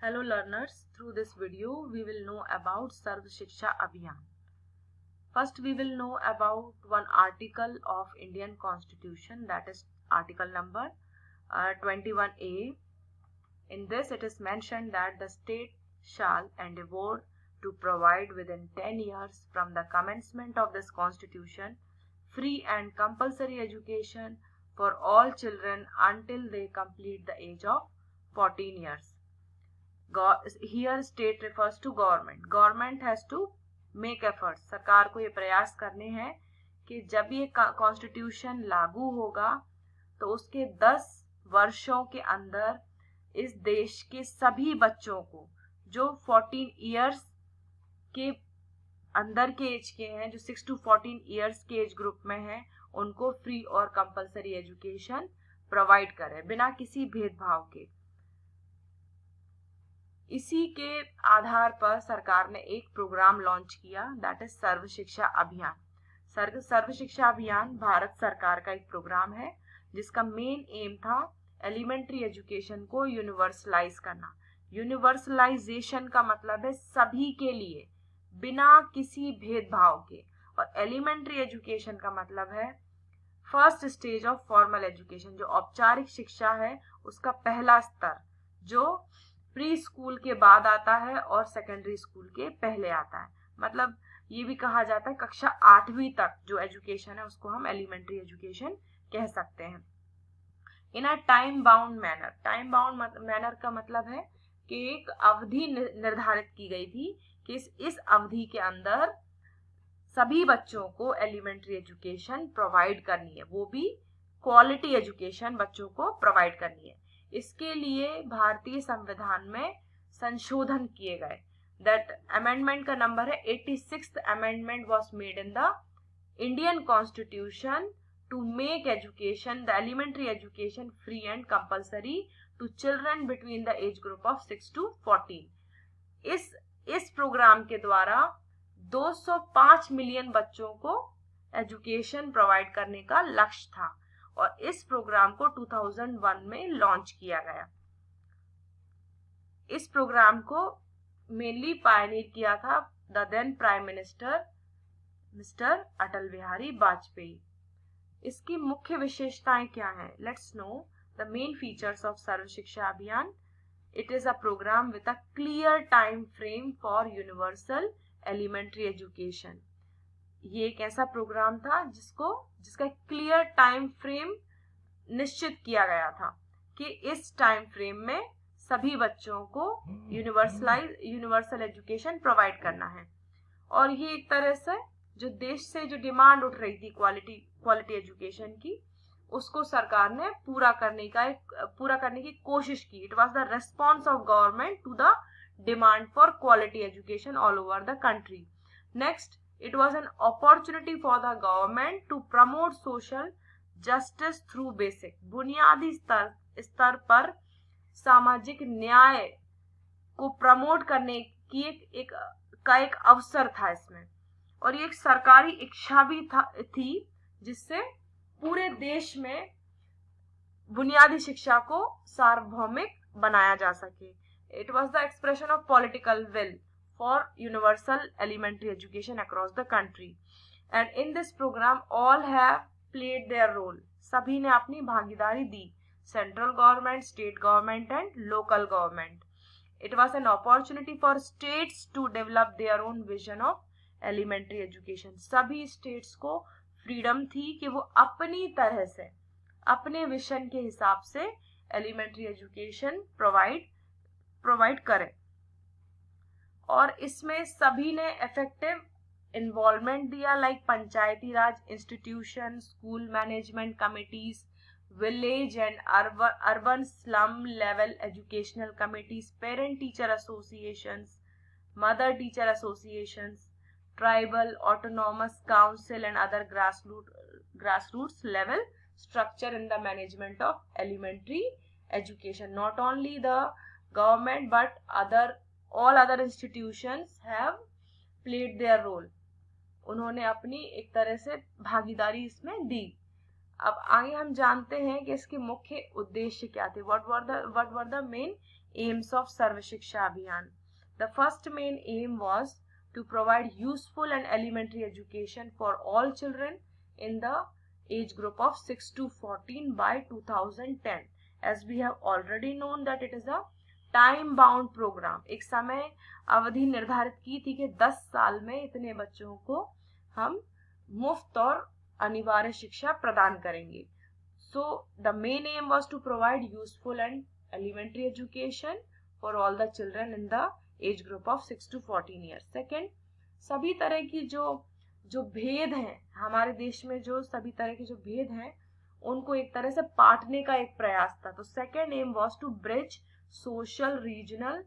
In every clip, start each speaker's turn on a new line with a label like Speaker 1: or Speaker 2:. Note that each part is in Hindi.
Speaker 1: Hello learners, through this video we will know about Sarv Shiksha Abhiyan. First we will know about one article of Indian Constitution, that is article number 21A. In this it is mentioned that the state shall endeavour to provide within 10 years from the commencement of this constitution free and compulsory education for all children until they complete the age of 14 years. Here state refers to government has to make efforts. सरकार को ये प्रयास करने हैं कि जब ये कॉन्स्टिट्यूशन लागू होगा तो उसके 10 वर्षों के अंदर इस देश के सभी बच्चों को जो 14 इयर्स के अंदर के एज के हैं, जो 6 to 14 इयर्स के एज ग्रुप में हैं, उनको फ्री और कंपलसरी एजुकेशन प्रोवाइड करे बिना किसी भेदभाव के। इसी के आधार पर सरकार ने एक प्रोग्राम लॉन्च किया, दैट इज सर्व शिक्षा अभियान। सर्व शिक्षा अभियान भारत सरकार का एक प्रोग्राम है जिसका मेन एम था एलिमेंट्री एजुकेशन को यूनिवर्सलाइज करना। यूनिवर्सलाइजेशन का मतलब है सभी के लिए बिना किसी भेदभाव के, और एलिमेंट्री एजुकेशन का मतलब है first stage of formal education, जो औपचारिक शिक्षा है उसका पहला स्तर, जो प्री स्कूल के बाद आता है और सेकेंडरी स्कूल के पहले आता है। मतलब ये भी कहा जाता है कक्षा 8वीं तक जो एजुकेशन है उसको हम एलिमेंट्री एजुकेशन कह सकते हैं। In a time bound manner, time bound manner का मतलब है कि एक अवधि निर्धारित की गई थी कि इस अवधि के अंदर सभी बच्चों को एलिमेंट्री एजुकेशन प्रोवाइड करनी है, वो भी क्वालिटी एजुकेशन बच्चों को प्रोवाइड करनी है। इसके लिए भारतीय संविधान में संशोधन किए गए। दैट अमेंडमेंट का नंबर है 86th amendment was made in the Indian constitution to make education, the elementary education free and compulsory to children between the age group of 6 to 14। इस प्रोग्राम के द्वारा 205 मिलियन बच्चों को एजुकेशन प्रोवाइड करने का लक्ष्य था और इस प्रोग्राम को 2001 में लॉन्च किया गया। इस प्रोग्राम को मेनली पायनियर किया था the then prime minister Mr Atal Bihari Vajpayee. इसकी मुख्य विशेषताएं क्या हैं? Let's know the main features of Sarva Shiksha Abhiyan. It is a programme with a clear time frame for universal elementary education. ये एक ऐसा प्रोग्राम था जिसका क्लियर टाइम फ्रेम निश्चित किया गया था कि इस टाइम फ्रेम में सभी बच्चों को यूनिवर्सल एजुकेशन प्रोवाइड करना है। और ये एक तरह से जो देश से जो डिमांड उठ रही थी क्वालिटी एजुकेशन की, उसको सरकार ने पूरा करने की कोशिश की। It was the response of government to the demand for quality education all over the country. Next, it was an opportunity for the government to promote social justice through basic, बुनियादी स्तर पर सामाजिक न्याय को प्रमोट करने की एक अवसर था इसमें। और ये एक सरकारी इच्छा भी थी जिससे पूरे देश में बुनियादी शिक्षा को सार्वभौमिक बनाया जा सके। It was the expression of political will for universal elementary education across the country, and in this program all have played their role, सभी ने अपनी भागीदारी दी, central government, state government and local government. It was an opportunity for states to develop their own vision of elementary education. सभी states को freedom थी कि वो अपनी तरह से अपने विजन के हिसाब से elementary education प्रोवाइड करें, और इसमें सभी ने इफेक्टिव इन्वॉल्वमेंट दिया, like Panchayati Raj institution, school management committees, village and urban slum level educational committees, parent teacher associations, mother teacher associations, tribal autonomous council and other grassroots level structure in the management of elementary education. Not only the government but all other institutions have played their role. उन्होंने अपनी एक तरह से भागीदारी इसमें दी। अब आगे हम जानते हैं कि इसके मुख्य उद्देश्य क्या थे, what were the main aims of Sarva Shiksha Abhiyan. The first main aim was to provide useful and elementary education for all children in the age group of 6 to 14 by 2010. As we have already known that it is a time bound programme. एक समय अवधि निर्धारित की थी कि 10 साल में इतने बच्चों को हम मुफ्त और अनिवार्य शिक्षा प्रदान करेंगे. So the main aim was to provide useful and elementary education for all the children in the age group of 6 to 14 years. Second, सभी तरह की जो भेद हैं हमारे देश में, जो सभी तरह के जो भेद हैं उनको एक तरह से पाटने का एक प्रयास था. तो second aim was to bridge social, regional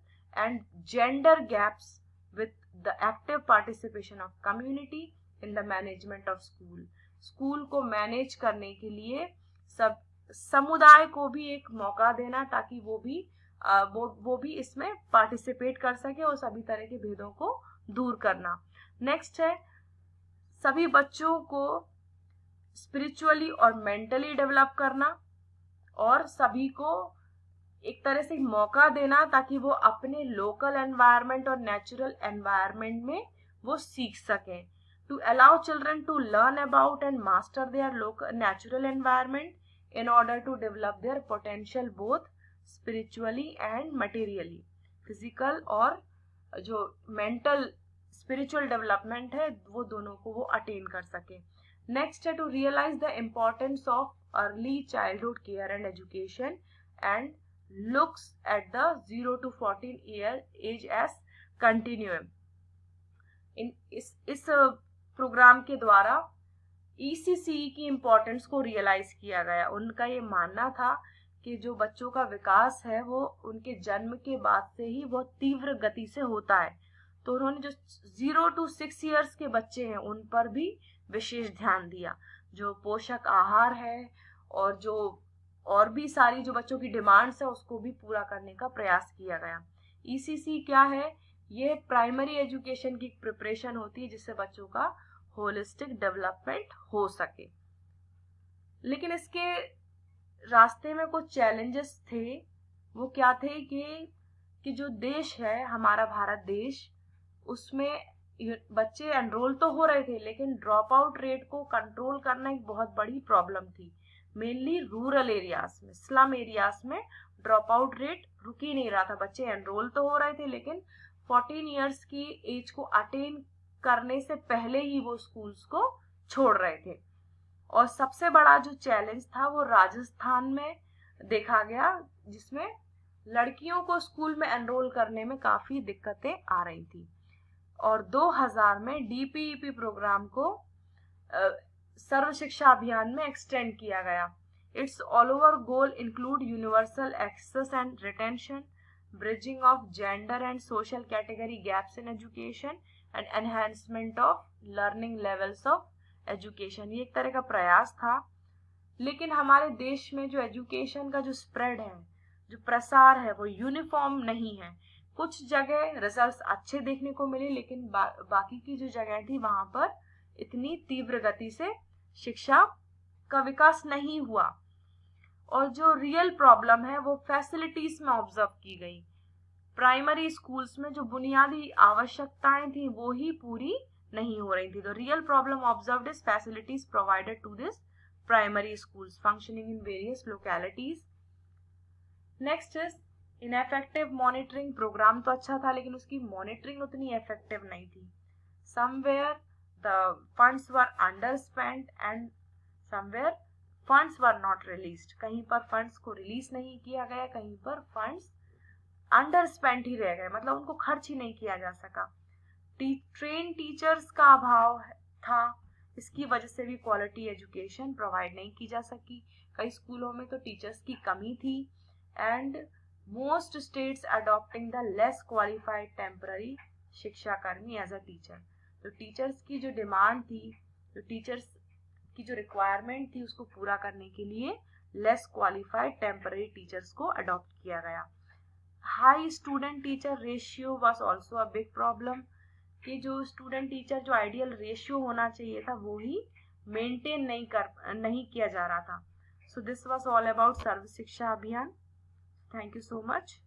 Speaker 1: and gender gaps with the active participation of community in the management of school. School को मैनेज करने के लिए सब समुदाय को भी एक मौका देना ताकि वो भी इसमें पार्टिसिपेट कर सके और सभी तरह के भेदों को दूर करना. नेक्स्ट है सभी बच्चों को स्पिरिचुअली और मेंटली डेवलप करना और सभी को एक तरह से मौका देना ताकि वो अपने लोकल एनवायरनमेंट और नेचुरल एनवायरनमेंट में वो सीख सकें. To allow children to learn about and master their local natural environment in order to develop their potential both spiritually and materially. Physical और जो मेंटल स्पिरिचुअल डेवलपमेंट है वो दोनों को वो अटेन कर सके. नेक्स्ट है to realise the importance of early childhood care and education and looks at the 0 to 14 year age as continuum. इस प्रोग्राम के द्वारा ECCE की इम्पोर्टेंस को रियलाइज किया गया. उनका ये मानना था कि जो बच्चों का विकास है वो उनके जन्म के बाद से ही बहुत तीव्र गति से होता है. तो उन्होंने जो 0 to 6 years के बच्चे हैं उन पर भी विशेष ध्यान दिया. जो पोषक आहार है और भी सारी जो बच्चों की डिमांड्स है उसको भी पूरा करने का प्रयास किया गया. ECC क्या है? ये प्राइमरी एजुकेशन की प्रिपरेशन होती है जिससे बच्चों का होलिस्टिक डेवलपमेंट हो सके. लेकिन इसके रास्ते में कुछ चैलेंजेस थे. वो क्या थे कि जो देश है हमारा भारत देश, उसमें बच्चे एनरोल तो हो रहे थे लेकिन ड्रॉप आउट रेट को कंट्रोल करना एक बहुत बड़ी प्रॉब्लम थी. मेनली रूरल एरियाज में, स्लम एरियाज में ड्रॉप आउट रेट रुक ही नहीं रहा था. बच्चे एनरोल तो हो रहे थे लेकिन 14 इयर्स की एज को अटेन करने से पहले ही वो स्कूल्स को छोड़ रहे थे. और सबसे बड़ा जो चैलेंज था वो राजस्थान में देखा गया जिसमें लड़कियों को स्कूल में एनरोल करने में काफी दिक्कतें आ रही थी. और 2000 में DPEP प्रोग्राम को सर्व शिक्षा अभियान में एक्सटेंड किया गया. It's all over goal include universal access and retention, bridging of gender and social category gaps in education and enhancement of learning levels of education. ये एक तरह का प्रयास था. लेकिन हमारे देश में जो एजुकेशन का जो स्प्रेड है, जो प्रसार है, वो यूनिफॉर्म नहीं है. कुछ जगह रिजल्ट्स अच्छे देखने को मिले लेकिन बाकी की जो जगह थी वहां पर इतनी तीव्र गति से शिक्षा का विकास नहीं हुआ. और जो रियल प्रॉब्लम है वो फैसिलिटीज में ऑब्जर्व की गई. प्राइमरी स्कूल्स में जो बुनियादी आवश्यकताएं थी वो ही पूरी नहीं हो रही थी. तो real problem observed is facilities provided to this primary schools functioning in various localities. Next is ineffective monitoring. Programme तो अच्छा था लेकिन उसकी मॉनिटरिंग उतनी इफेक्टिव नहीं थी. Somewhere the funds were underspent and somewhere funds were not released. कहीं पर funds को रिलीज नहीं किया गया, कहीं पर funds underspent ही रह गए, मतलब उनको खर्च ही नहीं किया जा सका. ट्रेन टीचर्स का अभाव था. इसकी वजह से भी क्वालिटी एजुकेशन प्रोवाइड नहीं की जा सकी. कई स्कूलों में तो टीचर्स की कमी थी. And most states adopting the less qualified temporary शिक्षाकर्मी एज अ टीचर. तो टीचर्स की जो डिमांड थी, जो टीचर्स की जो रिक्वायरमेंट थी उसको पूरा करने के लिए लेस क्वालिफाइड टेम्पररी टीचर्स को अडॉप्ट किया गया. High student teacher ratio was also a big problem. कि जो स्टूडेंट टीचर जो आइडियल रेशियो होना चाहिए था वो ही मेंटेन नहीं किया जा रहा था. So this was all about Sarva Shiksha Abhiyan. Thank you so much.